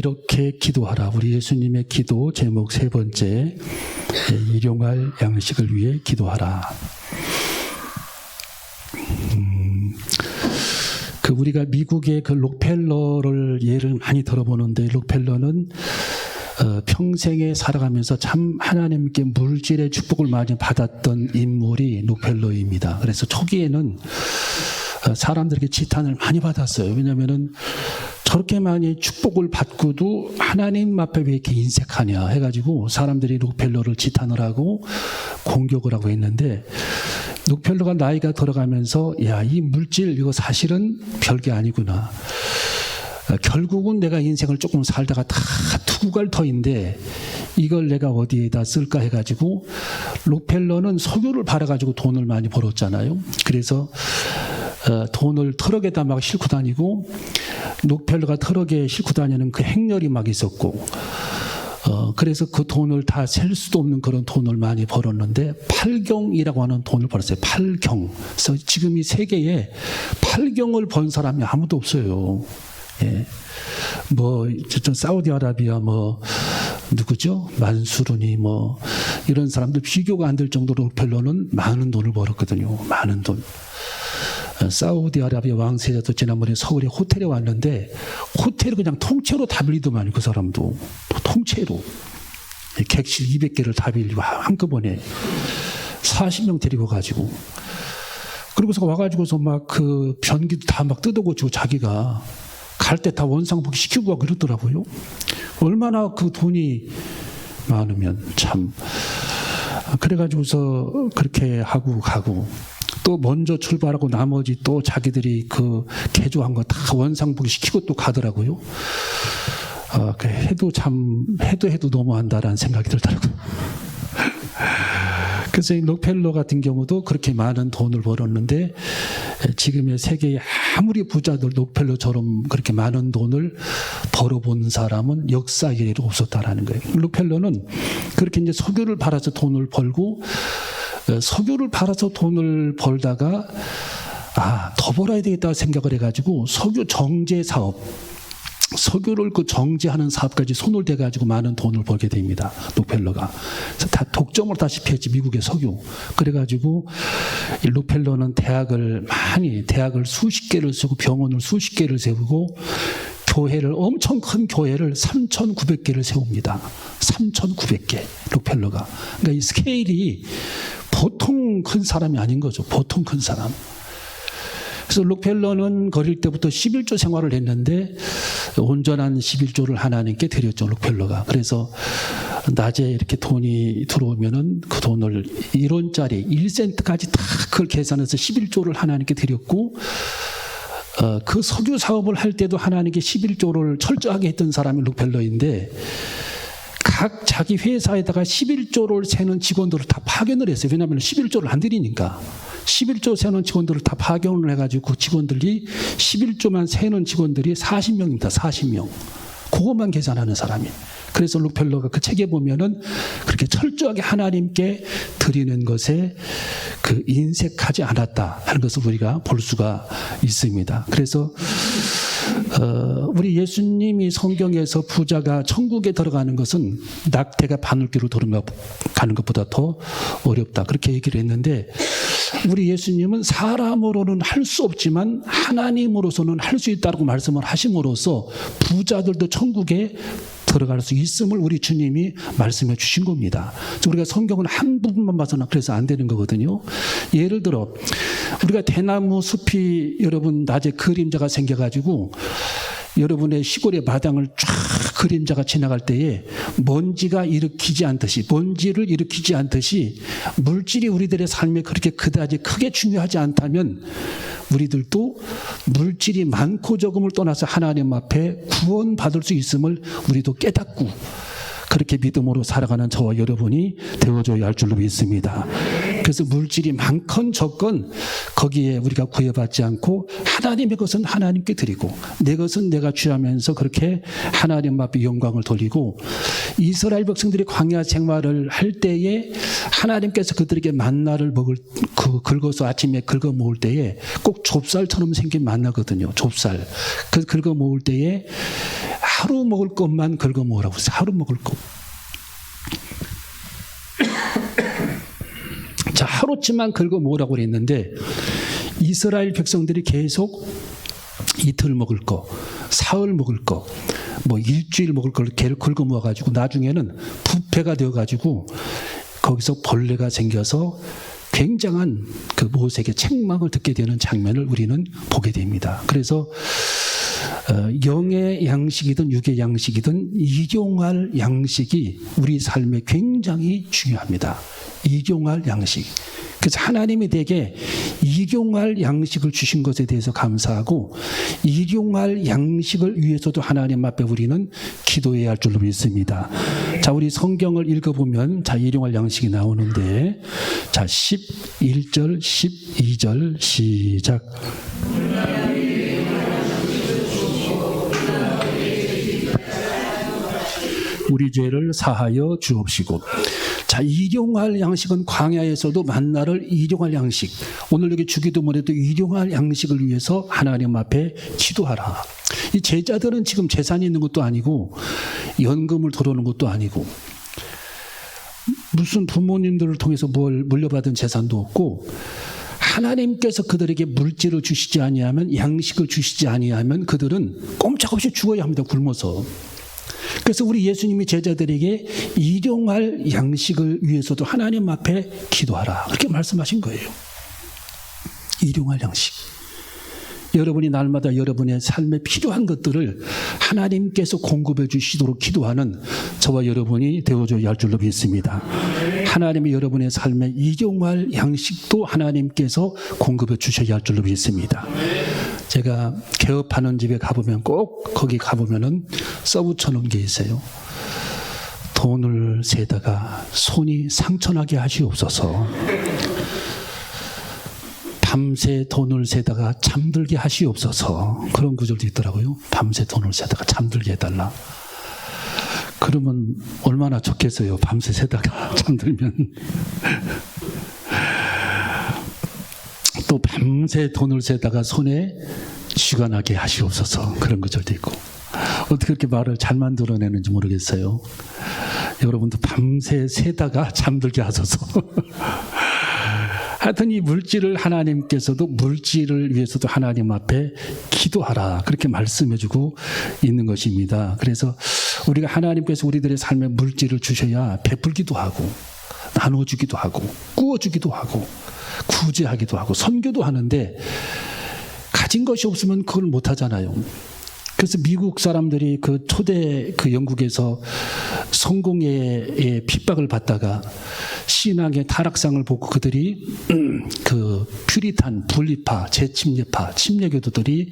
이렇게 기도하라. 우리 예수님의 기도 제목 세 번째, 일용할 양식을 위해 기도하라. 우리가 미국의 그 록펠러를 예를 많이 들어보는데, 록펠러는 평생에 살아가면서 참 하나님께 물질의 축복을 많이 받았던 인물이 록펠러입니다. 그래서 초기에는 사람들에게 지탄을 많이 받았어요. 왜냐하면은 저렇게 많이 축복을 받고도 하나님 앞에 왜 이렇게 인색하냐 해가지고 사람들이 록펠러를 지탄을 하고 공격을 하고 했는데, 록펠러가 나이가 들어가면서 야, 이 물질 이거 사실은 별게 아니구나. 결국은 내가 인생을 조금 살다가 다 두고 갈 터인데 이걸 내가 어디에다 쓸까 해가지고, 록펠러는 석유를 팔아가지고 돈을 많이 벌었잖아요. 그래서 돈을 트럭에다 막 싣고 다니고, 록펠러가 트럭에 싣고 다니는 그 행렬이 막 있었고, 그래서 그 돈을 다 셀 수도 없는 그런 돈을 많이 벌었는데, 팔경이라고 하는 돈을 벌었어요. 팔경. 그래서 지금 이 세계에 팔경을 번 사람이 아무도 없어요. 예. 저쪽 사우디아라비아 누구죠? 만수르니 이런 사람들 비교가 안 될 정도로 록펠러는 많은 돈을 벌었거든요. 많은 돈. 사우디아라비아 왕세자도 지난번에 서울에 호텔에 왔는데, 호텔을 그냥 통째로 다 빌리더만, 그 사람도. 통째로. 객실 200개를 다 빌리고 한꺼번에 40명 데리고 가지고. 그러고서 와가지고서 막 그 변기도 다 막 뜯어고치고 자기가 갈 때 다 원상복귀 시키고 가고 그러더라고요. 얼마나 그 돈이 많으면 참. 그래가지고서 그렇게 하고 가고, 또 먼저 출발하고 나머지 또 자기들이 그 개조한 거 다 원상복귀 시키고 또 가더라고요. 해도 너무한다라는 생각이 들더라고요. 그래서 이 록펠러 같은 경우도 그렇게 많은 돈을 벌었는데, 지금의 세계에 아무리 부자들 록펠러처럼 그렇게 많은 돈을 벌어본 사람은 역사 이래로 없었다라는 거예요. 록펠러는 그렇게 이제 석유를 팔아서 돈을 벌고, 석유를 팔아서 돈을 벌다가 더 벌어야 되겠다 생각을 해가지고 석유 정제 사업, 석유를 그 정제하는 사업까지 손을 대가지고 많은 돈을 벌게 됩니다. 록펠러가. 그래서 다 독점을 다시 했지, 미국의 석유. 그래가지고 이 록펠러는 대학을 수십 개를 쓰고 병원을 수십 개를 세우고, 교회를, 엄청 큰 교회를 3,900개를 세웁니다. 3,900개, 록펠러가. 그러니까 이 스케일이 보통 큰 사람이 아닌 거죠. 보통 큰 사람. 그래서 록펠러는 어릴 때부터 11조 생활을 했는데, 온전한 11조를 하나님께 드렸죠, 록펠러가. 그래서 낮에 이렇게 돈이 들어오면은 그 돈을 1원짜리 1센트까지 다 그걸 계산해서 11조를 하나님께 드렸고, 그 석유 사업을 할 때도 하나님께 11조를 철저하게 했던 사람이 록펠러인데, 각 자기 회사에다가 11조를 세는 직원들을 다 파견을 했어요. 왜냐하면 11조를 안 드리니까. 11조 세는 직원들을 다 파견을 해가지고, 그 직원들이 11조만 세는 직원들이 40명입니다. 40명. 그것만 계산하는 사람이. 그래서 록펠러가 그 책에 보면은 그렇게 철저하게 하나님께 드리는 것에 그 인색하지 않았다 하는 것을 우리가 볼 수가 있습니다. 그래서 우리 예수님이 성경에서 부자가 천국에 들어가는 것은 낙태가 바늘귀로 들어가는 것보다 더 어렵다, 그렇게 얘기를 했는데, 우리 예수님은 사람으로는 할 수 없지만 하나님으로서는 할 수 있다고 말씀을 하심으로써 부자들도 천국에 들어갈 수 있음을 우리 주님이 말씀해 주신 겁니다. 우리가 성경은 한 부분만 봐서는 그래서 안 되는 거거든요. 예를 들어 우리가 대나무 숲이 여러분 낮에 그림자가 생겨가지고 여러분의 시골의 마당을 쫙 그림자가 지나갈 때에 먼지를 일으키지 않듯이 물질이 우리들의 삶에 그렇게 그다지 크게 중요하지 않다면, 우리들도 물질이 많고 적음을 떠나서 하나님 앞에 구원받을 수 있음을 우리도 깨닫고 그렇게 믿음으로 살아가는 저와 여러분이 되어줘야 할 줄로 믿습니다. 그래서 물질이 많건 적건 거기에 우리가 구애받지 않고 하나님의 것은 하나님께 드리고 내 것은 내가 취하면서 그렇게 하나님 앞에 영광을 돌리고, 이스라엘 백성들이 광야 생활을 할 때에 하나님께서 그들에게 만나를 긁어서 아침에 긁어 모을 때에 꼭 좁쌀처럼 생긴 만나거든요. 좁쌀. 그 긁어 모을 때에 하루 먹을 것만 긁어 모으라고 했어요. 하루 먹을 것. 자, 하루치만 긁어 모으라고 그랬는데 이스라엘 백성들이 계속 이틀 먹을 거, 사흘 먹을 거, 뭐 일주일 먹을 걸 긁어 모아가지고 나중에는 부패가 되어가지고 거기서 벌레가 생겨서 굉장한 그 모세에게 책망을 듣게 되는 장면을 우리는 보게 됩니다. 그래서 영의 양식이든 육의 양식이든 일용할 양식이 우리 삶에 굉장히 중요합니다. 일용할 양식. 그래서 하나님이 되게 일용할 양식을 주신 것에 대해서 감사하고 일용할 양식을 위해서도 하나님 앞에 우리는 기도해야 할 줄로 믿습니다. 자, 우리 성경을 읽어보면 자, 일용할 양식이 나오는데 자, 11절, 12절 시작. 우리 죄를 사하여 주옵시고. 자, 일용할 양식은 광야에서도 만나를 일용할 양식. 오늘 여기 주기도문에도 일용할 양식을 위해서 하나님 앞에 기도하라. 이 제자들은 지금 재산이 있는 것도 아니고 연금을 들어오는 것도 아니고 무슨 부모님들을 통해서 뭘 물려받은 재산도 없고 하나님께서 그들에게 물질을 주시지 아니하면 양식을 주시지 아니하면 그들은 꼼짝없이 죽어야 합니다. 굶어서. 그래서 우리 예수님이 제자들에게 일용할 양식을 위해서도 하나님 앞에 기도하라. 그렇게 말씀하신 거예요. 일용할 양식. 여러분이 날마다 여러분의 삶에 필요한 것들을 하나님께서 공급해 주시도록 기도하는 저와 여러분이 되어줘야 할 줄로 믿습니다. 하나님이 여러분의 삶에 일용할 양식도 하나님께서 공급해 주셔야 할 줄로 믿습니다. 제가 개업하는 집에 가보면 꼭 거기 가보면은 써붙여 놓은 게 있어요. 돈을 세다가 손이 상처나게 하시옵소서. 밤새 돈을 세다가 잠들게 하시옵소서. 그런 구절도 있더라고요. 밤새 돈을 세다가 잠들게 해달라. 그러면 얼마나 좋겠어요. 밤새 세다가 잠들면. 또 밤새 돈을 세다가 손에 쥐가 나게 하시옵소서. 그런 구절도 있고. 어떻게 그렇게 말을 잘 만들어내는지 모르겠어요. 여러분도 밤새 세다가 잠들게 하소서. 하여튼 이 물질을 하나님께서도 물질을 위해서도 하나님 앞에 기도하라. 그렇게 말씀해주고 있는 것입니다. 그래서 우리가 하나님께서 우리들의 삶에 물질을 주셔야 베풀기도 하고 나눠주기도 하고 구워주기도 하고 구제하기도 하고 선교도 하는데 가진 것이 없으면 그걸 못하잖아요. 그래서 미국 사람들이 그 초대 그 영국에서 성공회의 핍박을 받다가 신앙의 타락상을 보고 그들이 그 퓨리탄, 분리파, 재침례파, 침례교도들이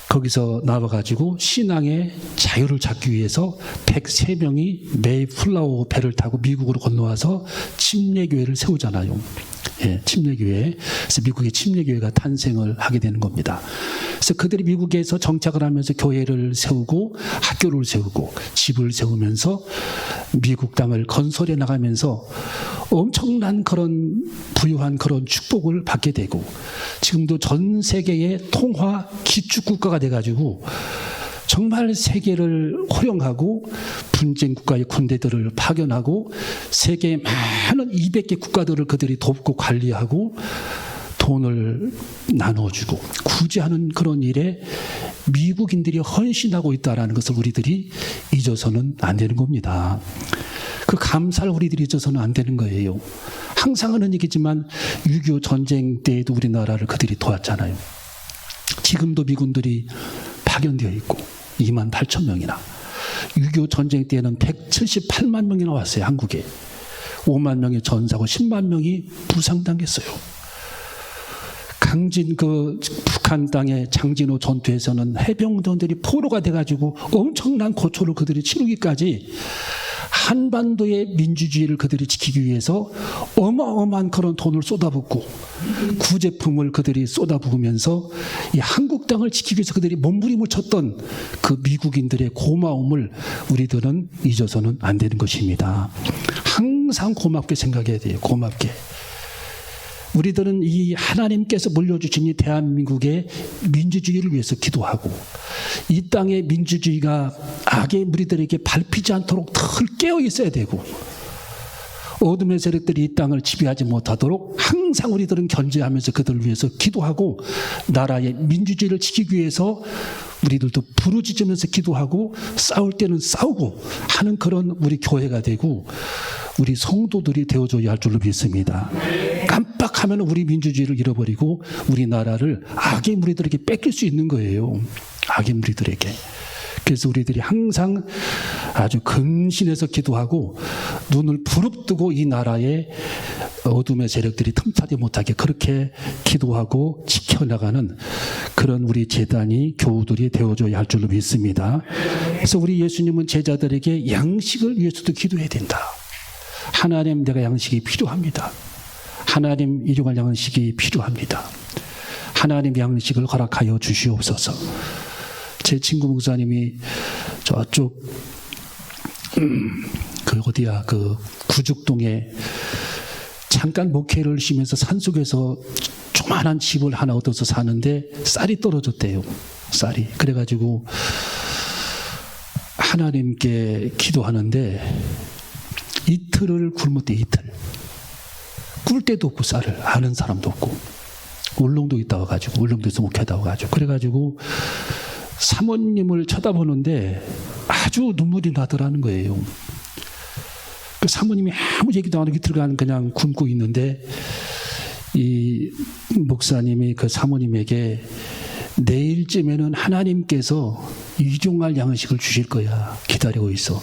거기서 나와가지고 신앙의 자유를 찾기 위해서 103명이 메이플라워 배를 타고 미국으로 건너와서 침례교회를 세우잖아요. 예, 침례교회. 그래서 미국의 침례교회가 탄생을 하게 되는 겁니다. 그래서 그들이 미국에서 정착을 하면서 교회를 세우고 학교를 세우고 집을 세우면서 미국 땅을 건설해 나가면서 엄청난 그런 부유한 그런 축복을 받게 되고 지금도 전 세계의 통화 기축국가가 돼가지고 정말 세계를 호령하고 분쟁 국가의 군대들을 파견하고 세계의 많은 200개 국가들을 그들이 돕고 관리하고 돈을 나눠주고 구제하는 그런 일에 미국인들이 헌신하고 있다는 것을 우리들이 잊어서는 안 되는 겁니다. 그 감사를 우리들이 잊어서는 안 되는 거예요. 항상 하는 얘기지만 6.25 전쟁 때에도 우리나라를 그들이 도왔잖아요. 지금도 미군들이 파견되어 있고 28,000명이나 6.25 전쟁 때에는 178만 명이나 왔어요. 한국에 5만 명이 전사고 10만 명이 부상당했어요. 강진 그 북한 땅의 장진호 전투에서는 해병대들이 포로가 돼가지고 엄청난 고초를 그들이 치르기까지 한반도의 민주주의를 그들이 지키기 위해서 어마어마한 그런 돈을 쏟아붓고 구제품을 그들이 쏟아부으면서 이 한국 땅을 지키기 위해서 그들이 몸부림을 쳤던 그 미국인들의 고마움을 우리들은 잊어서는 안 되는 것입니다. 항상 고맙게 생각해야 돼요. 고맙게. 우리들은 이 하나님께서 물려주신 이 대한민국의 민주주의를 위해서 기도하고 이 땅의 민주주의가 악의 무리들에게 밟히지 않도록 늘 깨어 있어야 되고 어둠의 세력들이 이 땅을 지배하지 못하도록 항상 우리들은 견제하면서 그들을 위해서 기도하고 나라의 민주주의를 지키기 위해서 우리들도 부르짖으면서 기도하고 싸울 때는 싸우고 하는 그런 우리 교회가 되고 우리 성도들이 되어줘야 할 줄로 믿습니다. 깜빡하면 우리 민주주의를 잃어버리고 우리나라를 악의 무리들에게 뺏길 수 있는 거예요. 악의 무리들에게. 그래서 우리들이 항상 아주 근신해서 기도하고 눈을 부릅뜨고 이 나라의 어둠의 세력들이 틈타지 못하게 그렇게 기도하고 지켜나가는 그런 우리 제단이 교우들이 되어줘야 할 줄로 믿습니다. 그래서 우리 예수님은 제자들에게 양식을 위해서도 기도해야 된다. 하나님, 내가 양식이 필요합니다. 하나님, 일용할 양식이 필요합니다. 하나님, 양식을 허락하여 주시옵소서. 제 친구 목사님이 저쪽 그 구죽동에 잠깐 목회를 쉬면서 산속에서 조그만한 집을 하나 얻어서 사는데 쌀이 떨어졌대요. 쌀이. 그래가지고 하나님께 기도하는데 이틀을 굶었대. 이틀. 꿀 데도 없고 쌀을 아는 사람도 없고 울릉도 있다 와가지고 울릉도에서 목회하다 와가지고 그래가지고 사모님을 쳐다보는데 아주 눈물이 나더라는 거예요. 그 사모님이 아무 얘기도 안 하고 이틀간 그냥 굶고 있는데 이 목사님이 그 사모님에게 내일쯤에는 하나님께서 일용할 양식을 주실 거야. 기다리고 있어.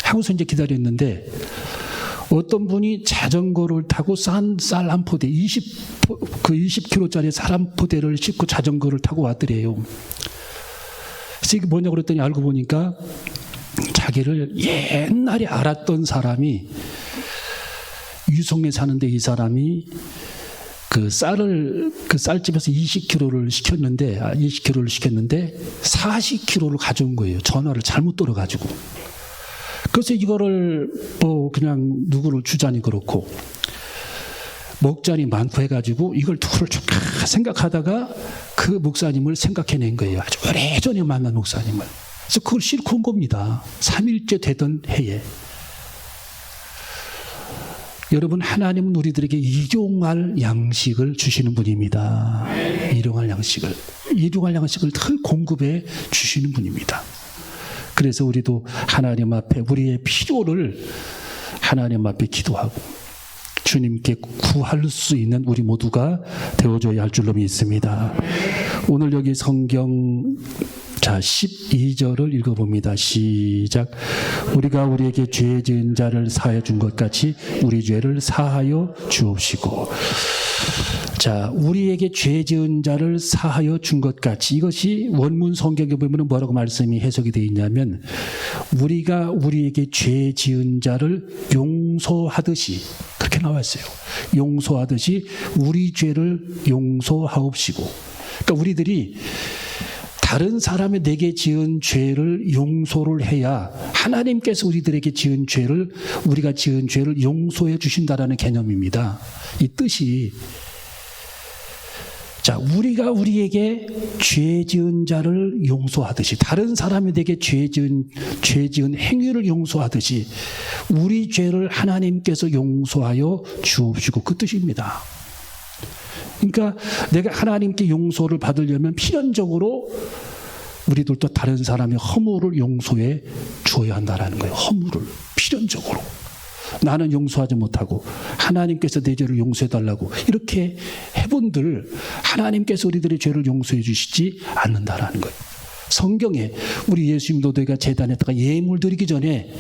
하고서 이제 기다렸는데 어떤 분이 자전거를 타고 싼 쌀 한 포대 20kg짜리 쌀 한 포대를 싣고 자전거를 타고 왔더래요. 그래서 이게 뭐냐고 그랬더니 알고 보니까 자기를 옛날에 알았던 사람이 유성에 사는데 이 사람이 그 쌀집에서 20kg를 시켰는데 40kg를 가져온 거예요. 전화를 잘못 들어가지고. 그래서 이거를 뭐 그냥 누구를 주자니 그렇고 먹자니 많고 해가지고 이걸 누구를 줄까 생각하다가 그 목사님을 생각해낸 거예요. 아주 오래전에 만난 목사님을. 그래서 그걸 싣고 온 겁니다. 3일째 되던 해에. 여러분, 하나님은 우리들에게 일용할 양식을 주시는 분입니다. 일용할 양식을 늘 공급해 주시는 분입니다. 그래서 우리도 하나님 앞에 우리의 필요를 하나님 앞에 기도하고 주님께 구할 수 있는 우리 모두가 되어줘야 할 줄로 믿습니다. 오늘 여기 성경 12절을 읽어봅니다. 시작. 우리가 우리에게 죄 지은 자를 사하여 준 것 같이 우리 죄를 사하여 주옵시고. 우리에게 죄 지은 자를 사하여 준 것 같이, 이것이 원문 성경에 보면 뭐라고 말씀이 해석이 되어 있냐면 우리가 우리에게 죄 지은 자를 용서하듯이, 그렇게 나와 있어요. 용서하듯이 우리 죄를 용서하옵시고. 그러니까 우리들이 다른 사람이 내게 지은 죄를 용서를 해야 하나님께서 우리들에게 지은 죄를, 우리가 지은 죄를 용서해 주신다라는 개념입니다. 이 뜻이, 우리가 우리에게 죄 지은 자를 용서하듯이, 다른 사람이 내게 죄 지은 행위를 용서하듯이 우리 죄를 하나님께서 용서하여 주옵시고, 그 뜻입니다. 그러니까 내가 하나님께 용서를 받으려면 필연적으로 우리들도 다른 사람의 허물을 용서해 주어야 한다는 거예요. 허물을 필연적으로. 나는 용서하지 못하고 하나님께서 내 죄를 용서해달라고 이렇게 해본들 하나님께서 우리들의 죄를 용서해 주시지 않는다라는 거예요. 성경에 우리 예수님도 내가 제단에다가 예물 드리기 전에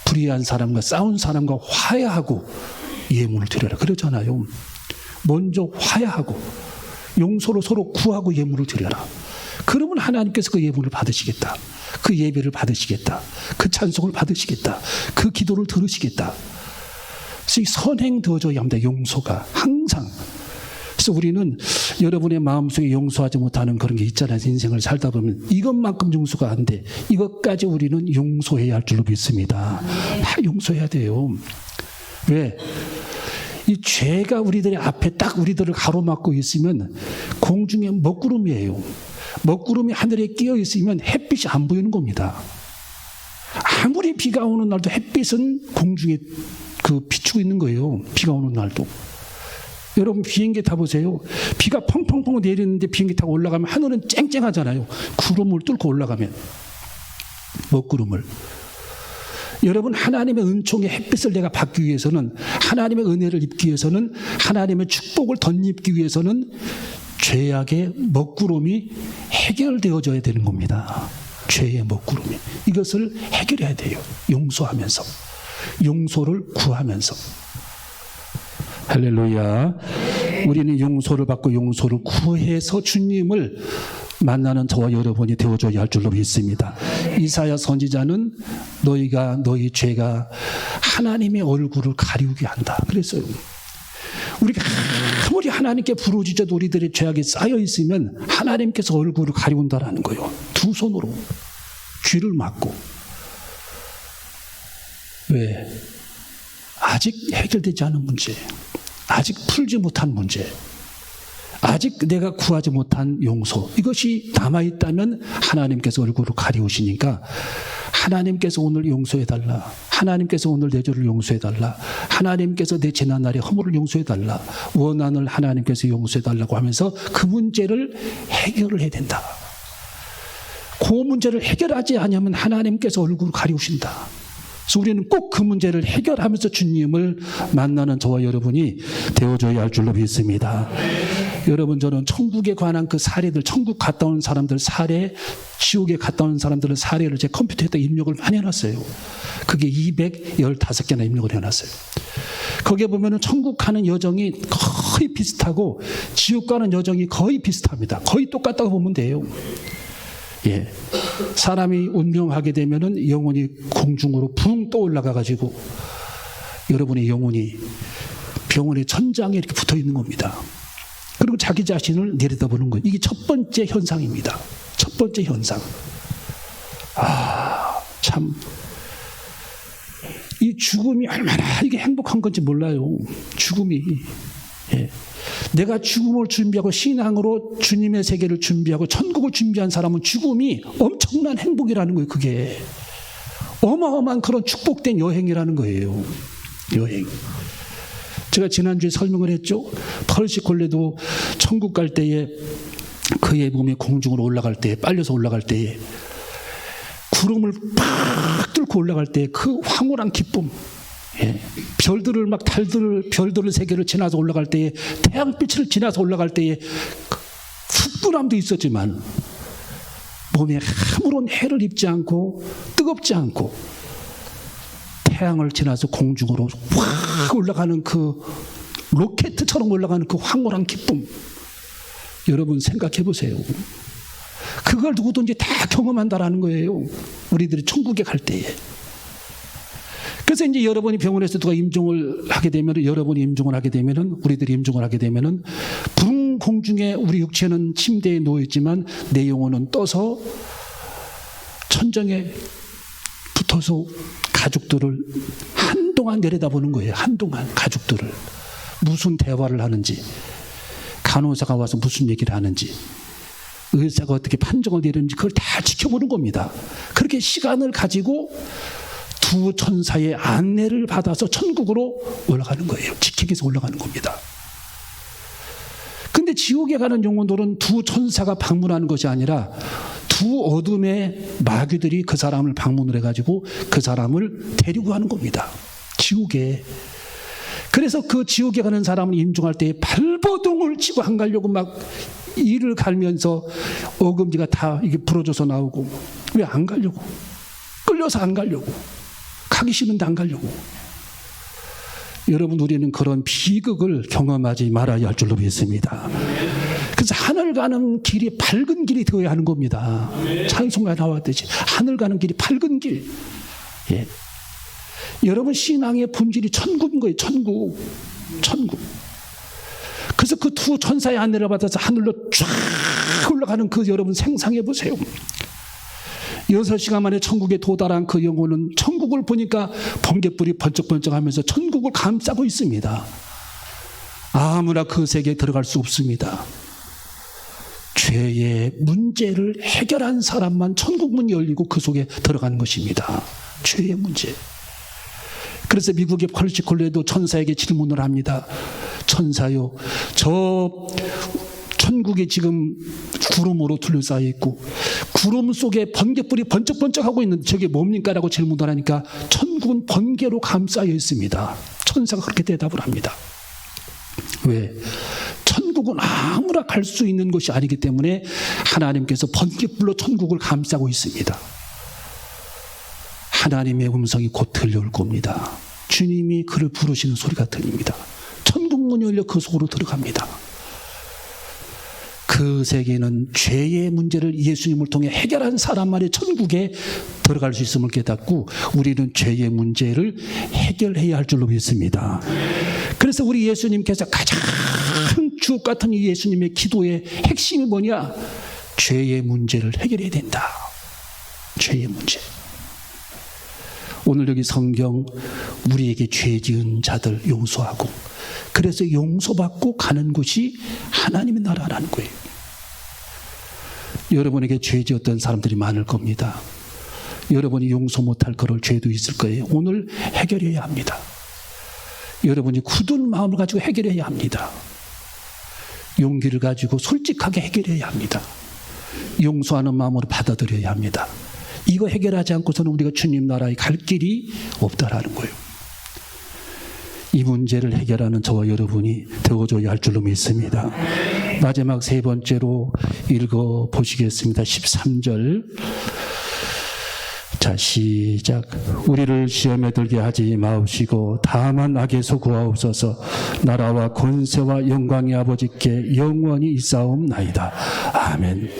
불의한 사람과 싸운 사람과 화해하고 예물을 드려라 그러잖아요. 먼저 화해하고 용서로 서로 구하고 예물을 드려라. 그러면 하나님께서 그 예물을 받으시겠다. 그 예배를 받으시겠다. 그 찬송을 받으시겠다. 그 기도를 들으시겠다. 그래서 이 선행되어져야 합니다. 용서가 항상. 그래서 우리는 여러분의 마음속에 용서하지 못하는 그런 게 있잖아요. 인생을 살다 보면 이것만큼 용서가 안 돼. 이것까지 우리는 용서해야 할 줄로 믿습니다. 다 용서해야 돼요. 왜? 이 죄가 우리들의 앞에 딱 우리들을 가로막고 있으면 공중에 먹구름이에요. 먹구름이 하늘에 끼어 있으면 햇빛이 안 보이는 겁니다. 아무리 비가 오는 날도 햇빛은 공중에 비추고 있는 거예요. 비가 오는 날도. 여러분 비행기 타보세요. 비가 펑펑펑 내리는데 비행기 타고 올라가면 하늘은 쨍쨍하잖아요. 구름을 뚫고 올라가면. 먹구름을. 여러분 하나님의 은총의 햇빛을 내가 받기 위해서는, 하나님의 은혜를 입기 위해서는, 하나님의 축복을 덧입기 위해서는 죄악의 먹구름이 해결되어져야 되는 겁니다. 죄의 먹구름이. 이것을 해결해야 돼요. 용서하면서. 용서를 구하면서. 할렐루야. 우리는 용서를 받고 용서를 구해서 주님을 만나는 저와 여러분이 되어줘야 할 줄로 믿습니다. 이사야 선지자는 너희 죄가 하나님의 얼굴을 가리우게 한다 그랬어요. 우리가 아무리 하나님께 부르짖어도 우리들의 죄악이 쌓여 있으면 하나님께서 얼굴을 가리운다라는 거예요. 두 손으로 귀를 막고. 왜? 아직 해결되지 않은 문제, 아직 풀지 못한 문제, 아직 내가 구하지 못한 용서, 이것이 남아있다면 하나님께서 얼굴을 가리우시니까 하나님께서 오늘 용서해달라, 하나님께서 오늘 내 죄를 용서해달라, 하나님께서 내 지난날의 허물을 용서해달라, 원한을 하나님께서 용서해달라고 하면서 그 문제를 해결을 해야 된다. 그 문제를 해결하지 않으면 하나님께서 얼굴을 가리우신다. 그래서 우리는 꼭 그 문제를 해결하면서 주님을 만나는 저와 여러분이 되어줘야 할 줄로 믿습니다. 여러분, 저는 천국에 관한 그 사례들, 천국 갔다 온 사람들 사례, 지옥에 갔다 온 사람들의 사례를 제 컴퓨터에다 입력을 많이 해놨어요. 그게 215개나 입력을 해놨어요. 거기에 보면은 천국 가는 여정이 거의 비슷하고 지옥 가는 여정이 거의 비슷합니다. 거의 똑같다고 보면 돼요. 예. 사람이 운명하게 되면은 영혼이 공중으로 붕 떠올라가 가지고 여러분의 영혼이 병원의 천장에 이렇게 붙어 있는 겁니다. 그리고 자기 자신을 내려다보는 거예요. 이게 첫 번째 현상입니다. 첫 번째 현상. 참. 이 죽음이 얼마나 이게 행복한 건지 몰라요. 죽음이. 예. 내가 죽음을 준비하고 신앙으로 주님의 세계를 준비하고 천국을 준비한 사람은 죽음이 엄청난 행복이라는 거예요. 그게 어마어마한 그런 축복된 여행이라는 거예요. 여행. 제가 지난주에 설명을 했죠. 펄시콜레도 천국 갈 때에 그의 몸이 공중으로 올라갈 때, 빨려서 올라갈 때에 구름을 팍 뚫고 올라갈 때 그 황홀한 기쁨, 예. 별들을 막 별들을 세계를 지나서 올라갈 때에, 태양빛을 지나서 올라갈 때에 푸근함도 있었지만 몸에 아무런 해를 입지 않고 뜨겁지 않고 태양을 지나서 공중으로 확 올라가는 그 로켓처럼 올라가는 그 황홀한 기쁨, 여러분 생각해 보세요. 그걸 누구든지 다 경험한다라는 거예요. 우리들이 천국에 갈 때에. 그래서 이제 여러분이 병원에서 누가 임종을 하게 되면, 여러분이 임종을 하게 되면은, 우리들이 임종을 하게 되면은 붕 공중에 우리 육체는 침대에 누워 있지만 내 영혼은 떠서 천정에 붙어서 가족들을 한동안 내려다보는 거예요. 한동안 가족들을 무슨 대화를 하는지, 간호사가 와서 무슨 얘기를 하는지, 의사가 어떻게 판정을 내리는지 그걸 다 지켜보는 겁니다. 그렇게 시간을 가지고 두 천사의 안내를 받아서 천국으로 올라가는 거예요. 지키기 위해서 올라가는 겁니다. 근데 지옥에 가는 영혼들은 두 천사가 방문하는 것이 아니라 두 어둠의 마귀들이 그 사람을 방문을 해가지고 그 사람을 데리고 가는 겁니다. 지옥에. 그래서 그 지옥에 가는 사람은 임종할 때 발버둥을 치고 안 가려고 막 이를 갈면서 어금니가 다 이게 부러져서 나오고, 왜 안 가려고? 끌려서 안 가려고. 가기 싫은데 안 가려고. 여러분, 우리는 그런 비극을 경험하지 말아야 할 줄로 믿습니다. 그래서 하늘 가는 길이 밝은 길이 되어야 하는 겁니다. 찬송가 나왔듯이 하늘 가는 길이 밝은 길. 예. 여러분, 신앙의 본질이 천국인 거예요. 천국. 그래서 그 두 천사의 안내를 받아서 하늘로 쫙 올라가는 그 여러분 상상해 보세요. 6시간 만에 천국에 도달한 그 영혼은 천국을 보니까 번갯불이 번쩍번쩍하면서 천국을 감싸고 있습니다. 아무나 그 세계에 들어갈 수 없습니다. 죄의 문제를 해결한 사람만 천국문이 열리고 그 속에 들어가는 것입니다. 죄의 문제. 그래서 미국의 펄시콜레도 천사에게 질문을 합니다. 천사요, 저 천국에 지금 구름으로 둘러싸여 있고 구름 속에 번개불이 번쩍번쩍하고 있는데 저게 뭡니까? 라고 질문을 하니까 천국은 번개로 감싸여 있습니다. 천사가 그렇게 대답을 합니다. 왜? 천국은 아무나 갈 수 있는 것이 아니기 때문에 하나님께서 번개불로 천국을 감싸고 있습니다. 하나님의 음성이 곧 들려올 겁니다. 주님이 그를 부르시는 소리가 들립니다. 천국문이 열려 그 속으로 들어갑니다. 그 세계는 죄의 문제를 예수님을 통해 해결한 사람만이 천국에 들어갈 수 있음을 깨닫고 우리는 죄의 문제를 해결해야 할 줄로 믿습니다. 그래서 우리 예수님께서 가장 주옥 같은 이 예수님의 기도의 핵심이 뭐냐? 죄의 문제를 해결해야 된다. 죄의 문제. 오늘 여기 성경 우리에게 죄 지은 자들 용서하고 그래서 용서받고 가는 곳이 하나님의 나라라는 거예요. 여러분에게 죄 지었던 사람들이 많을 겁니다. 여러분이 용서 못할 그럴 죄도 있을 거예요. 오늘 해결해야 합니다. 여러분이 굳은 마음을 가지고 해결해야 합니다. 용기를 가지고 솔직하게 해결해야 합니다. 용서하는 마음으로 받아들여야 합니다. 이거 해결하지 않고서는 우리가 주님 나라에 갈 길이 없다라는 거예요. 이 문제를 해결하는 저와 여러분이 되어줘야 할 줄로 믿습니다. 마지막 세 번째로 읽어보시겠습니다. 13절. 자, 시작. 우리를 시험에 들게 하지 마옵시고 다만 악에서 구하옵소서. 나라와 권세와 영광이 아버지께 영원히 있사옵나이다. 아멘.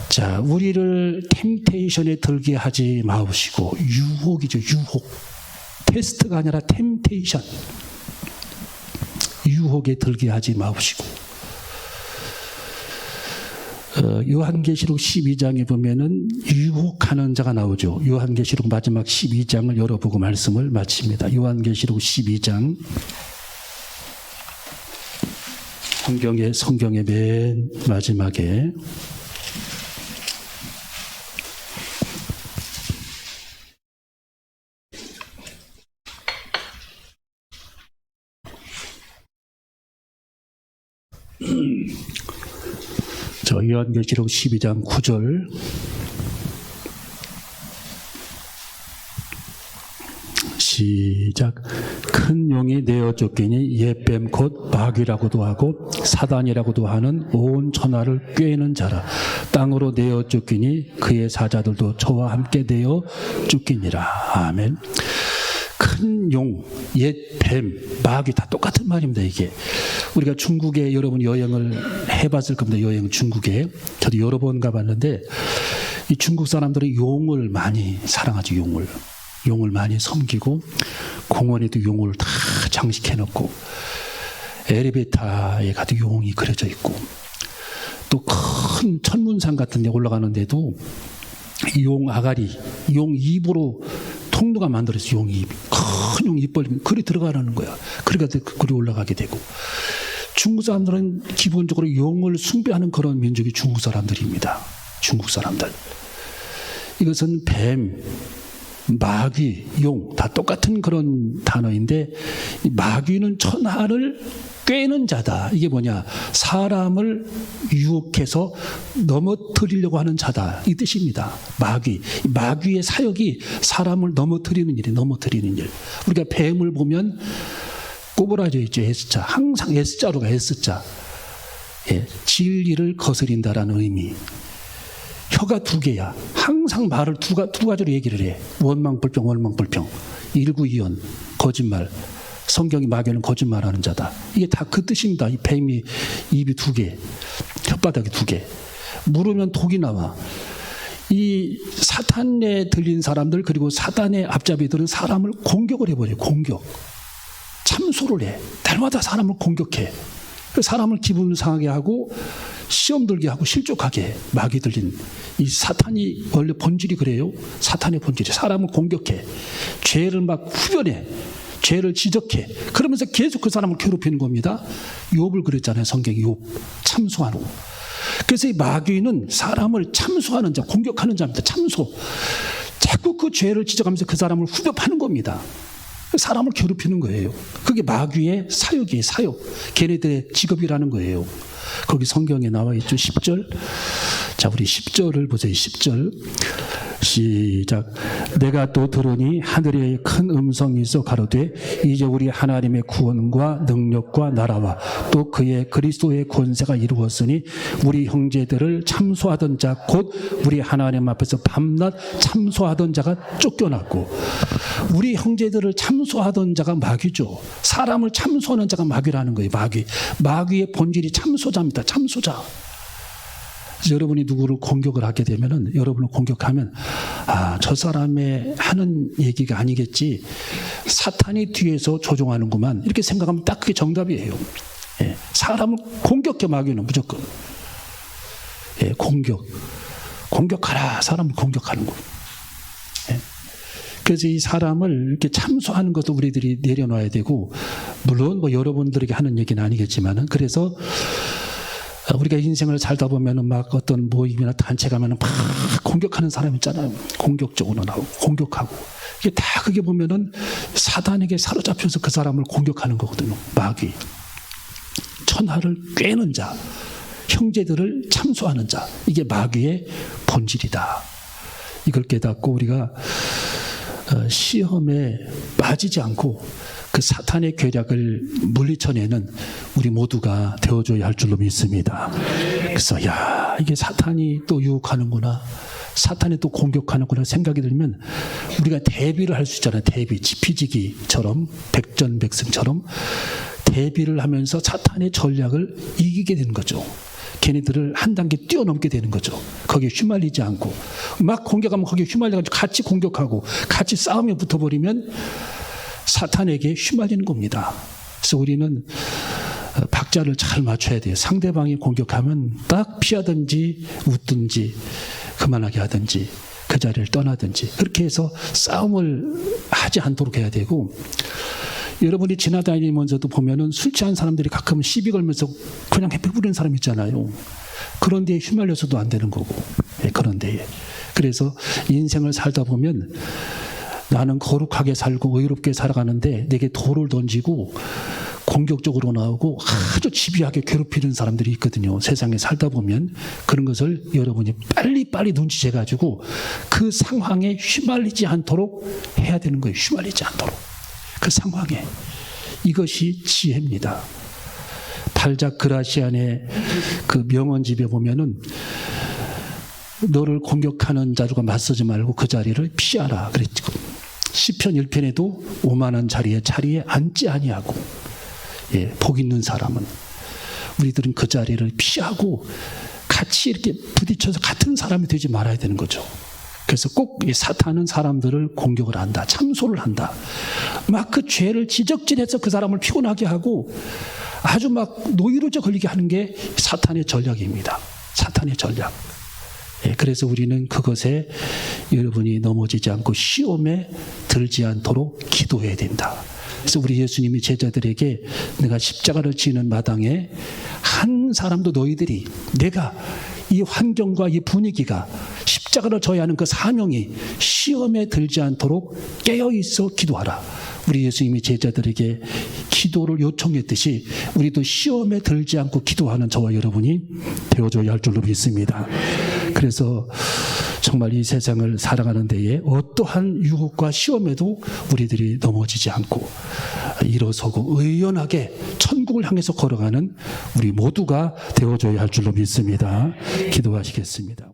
자, 우리를 템테이션에 들게 하지 마옵시고, 유혹이죠, 유혹. 테스트가 아니라 템테이션. 유혹에 들게 하지 마옵시고. 요한계시록 12장에 보면은 유혹하는 자가 나오죠. 요한계시록 마지막 12장을 열어보고 말씀을 마칩니다. 요한계시록 12장. 성경의 맨 마지막에 요한계시록 12장 9절. 시작. 큰 용이 내어 쫓기니 옛뱀 곧 마귀라고도 하고 사단이라고도 하는 온 천하를 꿰는 자라. 땅으로 내어 쫓기니 그의 사자들도 저와 함께 내어 쫓기니라. 아멘. 큰 용, 옛 뱀, 마귀 다 똑같은 말입니다. 이게 우리가 중국에 여러분 여행을 해봤을 겁니다. 여행 중국에 저도 여러 번 가봤는데 이 중국 사람들이 용을 많이 사랑하죠. 용을 많이 섬기고 공원에도 용을 다 장식해놓고 엘리베이터에 가도 용이 그려져 있고 또 큰 천문산 같은 데 올라가는데도 용 아가리, 용 입으로 통로가 만들어서 용 입, 큰 용 입 벌리면 그리 들어가라는 거야. 그러니까 그리 올라가게 되고. 중국 사람들은 기본적으로 용을 숭배하는 그런 민족이 중국 사람들입니다. 중국 사람들. 이것은 뱀, 마귀, 용 다 똑같은 그런 단어인데 마귀는 천하를 꿰는 자다. 이게 뭐냐? 사람을 유혹해서 넘어뜨리려고 하는 자다. 이 뜻입니다. 마귀의 사역이 사람을 넘어뜨리는 일. 우리가 뱀을 보면 꼬부라져 있죠. S자. 항상 S자로 가, S자. 예, 진리를 거스린다라는 의미. 혀가 두 개야. 항상 말을 두 가지로 얘기를 해. 원망불평. 일구이연, 거짓말. 성경이 마귀는 거짓말하는 자다. 이게 다 그 뜻입니다. 이 뱀이 입이 두 개, 혓바닥이 두 개. 물으면 독이 나와. 이 사탄에 들린 사람들 그리고 사단의 앞잡이들은 사람을 공격을 해버려요. 공격. 참소를 해. 날마다 사람을 공격해. 사람을 기분 상하게 하고 시험 들게 하고 실족하게 해. 마귀 들린 이 사탄이 원래 본질이 그래요. 사탄의 본질이 사람을 공격해. 죄를 막 후변해. 죄를 지적해. 그러면서 계속 그 사람을 괴롭히는 겁니다. 욥을 그랬잖아요. 성경이 욥. 참소하는 욥. 그래서 이 마귀는 사람을 참소하는 자, 공격하는 자입니다. 참소. 자꾸 그 죄를 지적하면서 그 사람을 후벼파는 겁니다. 사람을 괴롭히는 거예요. 그게 마귀의 사역이에요. 사역. 걔네들의 직업이라는 거예요. 거기 성경에 나와 있죠. 10절. 자, 우리 10절을 보세요. 10절. 시작. 내가 또 들으니 하늘에 큰 음성이 있어 가로되 이제 우리 하나님의 구원과 능력과 나라와 또 그의 그리스도의 권세가 이루었으니 우리 형제들을 참소하던 자 곧 우리 하나님 앞에서 밤낮 참소하던 자가 쫓겨났고, 우리 형제들을 참소하던 자가 마귀죠. 사람을 참소하는 자가 마귀라는 거예요. 마귀의 본질이 참소자입니다. 참소자. 여러분이 누구를 공격을 하게 되면은, 여러분을 공격하면, 저 사람의 하는 얘기가 아니겠지, 사탄이 뒤에서 조종하는구만, 이렇게 생각하면 딱 그게 정답이에요. 예, 사람을 공격해. 마귀는 무조건. 예, 공격하라. 사람을 공격하는 거. 예. 그래서 이 사람을 이렇게 참소하는 것도 우리들이 내려놔야 되고, 물론 뭐 여러분들에게 하는 얘기는 아니겠지만은, 그래서 우리가 인생을 살다 보면은 막 어떤 모임이나 단체 가면은 막 공격하는 사람 있잖아요. 공격적으로 나오고 공격하고, 이게 다 그게 보면은 사단에게 사로잡혀서 그 사람을 공격하는 거거든요. 마귀. 천하를 꿰는 자, 형제들을 참소하는 자, 이게 마귀의 본질이다. 이걸 깨닫고 우리가 시험에 빠지지 않고 그 사탄의 괴략을 물리쳐내는 우리 모두가 되어줘야 할 줄로 믿습니다. 그래서 이게 사탄이 또 유혹하는구나, 사탄이 또 공격하는구나 생각이 들면 우리가 대비를 할 수 있잖아요. 대비, 지피지기처럼, 백전백승처럼 대비를 하면서 사탄의 전략을 이기게 되는 거죠. 걔네들을 한 단계 뛰어넘게 되는 거죠. 거기에 휘말리지 않고, 막 공격하면 거기에 휘말려가지고 같이 공격하고 같이 싸움에 붙어버리면 사탄에게 휘말리는 겁니다. 그래서 우리는 박자를 잘 맞춰야 돼요. 상대방이 공격하면 딱 피하든지 웃든지 그만하게 하든지 그 자리를 떠나든지 그렇게 해서 싸움을 하지 않도록 해야 되고, 여러분이 지나다니면서도 보면은 술 취한 사람들이 가끔 시비 걸면서 그냥 해피 부리는 사람 있잖아요. 그런 데에 휘말려서도 안 되는 거고. 그런 데에. 그래서 인생을 살다 보면 나는 거룩하게 살고 의롭게 살아가는데 내게 돌을 던지고 공격적으로 나오고 아주 집요하게 괴롭히는 사람들이 있거든요. 세상에 살다 보면 그런 것을 여러분이 빨리 눈치채가지고 그 상황에 휘말리지 않도록 해야 되는 거예요. 휘말리지 않도록. 그 상황에. 이것이 지혜입니다. 발작 그라시안의 그 명언집에 보면은 너를 공격하는 자들과 맞서지 말고 그 자리를 피하라 그랬죠. 시편 1편에도 오만한 자리에 앉지 아니하고, 복 있는 사람은, 우리들은 그 자리를 피하고 같이 이렇게 부딪혀서 같은 사람이 되지 말아야 되는 거죠. 그래서 꼭 사탄은 사람들을 공격을 한다, 참소를 한다, 막 그 죄를 지적질해서 그 사람을 피곤하게 하고 아주 막 노이로제 걸리게 하는 게 사탄의 전략입니다. 사탄의 전략. 그래서 우리는 그것에 여러분이 넘어지지 않고 시험에 들지 않도록 기도해야 된다. 그래서 우리 예수님이 제자들에게 내가 십자가를 지는 마당에 한 사람도 너희들이, 내가 이 환경과 이 분위기가 십자가를 져야 하는 그 사명이 시험에 들지 않도록 깨어있어 기도하라. 우리 예수님이 제자들에게 기도를 요청했듯이 우리도 시험에 들지 않고 기도하는 저와 여러분이 되어줘야 할 줄로 믿습니다. 그래서 정말 이 세상을 살아가는 데에 어떠한 유혹과 시험에도 우리들이 넘어지지 않고 일어서고 의연하게 천국을 향해서 걸어가는 우리 모두가 되어줘야 할 줄로 믿습니다. 기도하시겠습니다.